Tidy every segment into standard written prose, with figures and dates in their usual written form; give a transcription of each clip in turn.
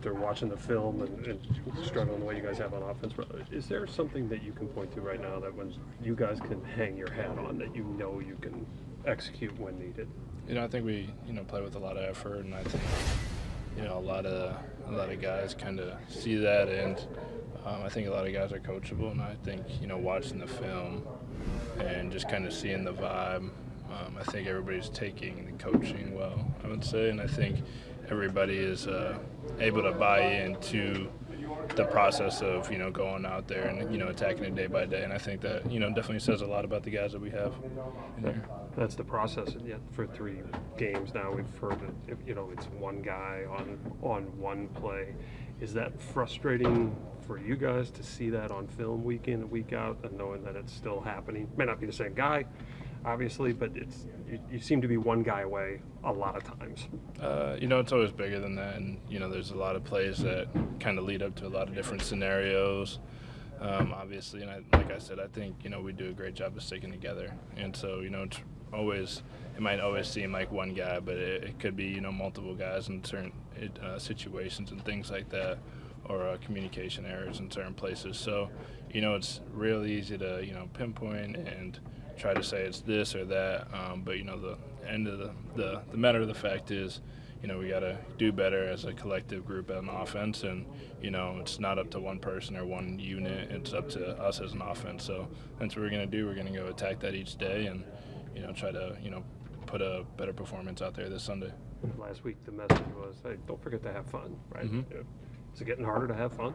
after watching the film and struggling the way you guys have on offense, is there something that you can point to right now that when you guys can hang your hat on that you know you can execute when needed? I think we play with a lot of effort, and I think a lot of guys kind of see that, and I think a lot of guys are coachable, and I think watching the film and just kind of seeing the vibe, I think everybody's taking the coaching well, I would say, and I think everybody is able to buy into the process of going out there and attacking it day by day, and I think that definitely says a lot about the guys that we have in here. That's the process, and yet for 3 games now we've heard that it's one guy on one play. Is that frustrating for you guys to see that on film week in and week out, and knowing that it's still happening? May not be the same guy, obviously, but you seem to be one guy away a lot of times. It's always bigger than that, and there's a lot of plays that kind of lead up to a lot of different scenarios. Obviously, and like I said, I think we do a great job of sticking together, and so it might always seem like one guy, but it could be multiple guys in certain situations and things like that, or communication errors in certain places. So it's real easy to pinpoint and try to say it's this or that, but the end of the matter of the fact is we got to do better as a collective group on offense, and it's not up to one person or one unit, it's up to us as an offense. So that's what we're going to do. We're going to go attack that each day and try to put a better performance out there this Sunday. Last week the message was, hey, don't forget to have fun, right? Mm-hmm. Is it getting harder to have fun?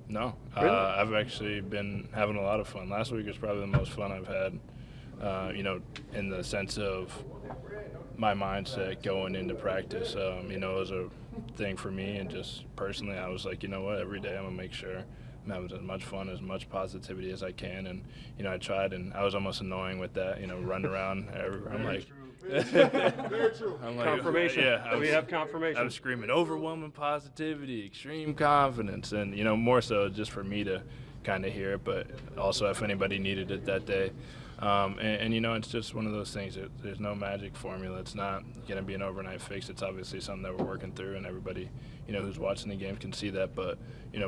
No, really? I've actually been having a lot of fun. Last week was probably the most fun I've had, in the sense of my mindset going into practice. It was a thing for me, and just personally, I was like, every day I'm going to make sure I'm having as much fun, as much positivity as I can. And, I tried, and I was almost annoying with that, running around everywhere. I'm like, very true. I'm like, confirmation. Yeah, We have confirmation. I was screaming overwhelming positivity, extreme confidence, and more so just for me to kind of hear it, but also if anybody needed it that day. It's just one of those things. There's no magic formula. It's not going to be an overnight fix. It's obviously something that we're working through, and everybody who's watching the game can see that. But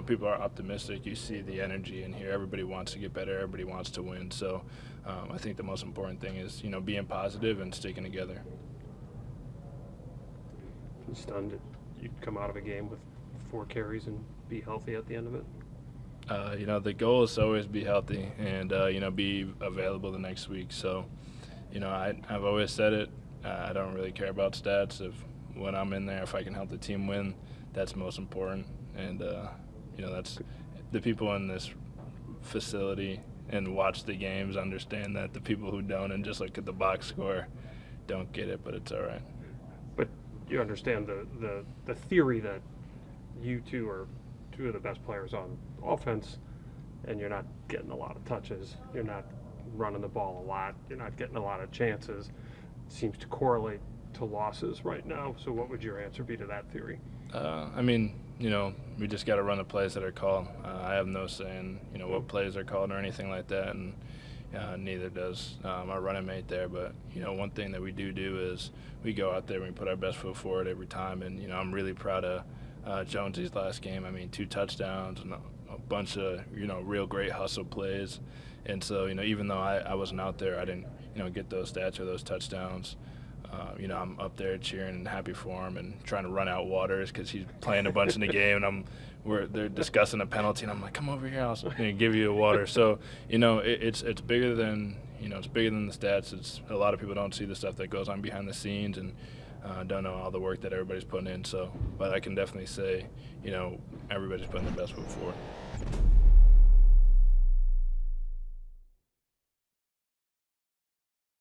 people are optimistic. You see the energy in here. Everybody wants to get better. Everybody wants to win. So I think the most important thing is being positive and sticking together. I'm stunned that you'd come out of a game with 4 carries and be healthy at the end of it. The goal is to always be healthy and, be available the next week. So, I've always said it. I don't really care about stats. When I'm in there, if I can help the team win, that's most important. And, that's the people in this facility and watch the games understand that. The people who don't and just look at the box score don't get it, but it's all right. But you understand the theory that you two are 2 of the best players on offense, and you're not getting a lot of touches, you're not running the ball a lot, you're not getting a lot of chances. It seems to correlate to losses right now. So what would your answer be to that theory? We just got to run the plays that are called. I have no say in what plays are called or anything like that, and neither does our running mate there. But one thing that we do is we go out there and we put our best foot forward every time, and I'm really proud of Jonesy's last game. 2 touchdowns and a bunch of real great hustle plays, and so even though I wasn't out there, I didn't get those stats or those touchdowns. I'm up there cheering and happy for him and trying to run out Waters because he's playing a bunch in the game, and they're discussing a penalty, and I'm like, come over here, I'll give you a water. So it's bigger than it's bigger than the stats. It's a lot of people don't see the stuff that goes on behind the scenes, and don't know all the work that everybody's putting in. So, but I can definitely say, everybody's putting their best foot forward.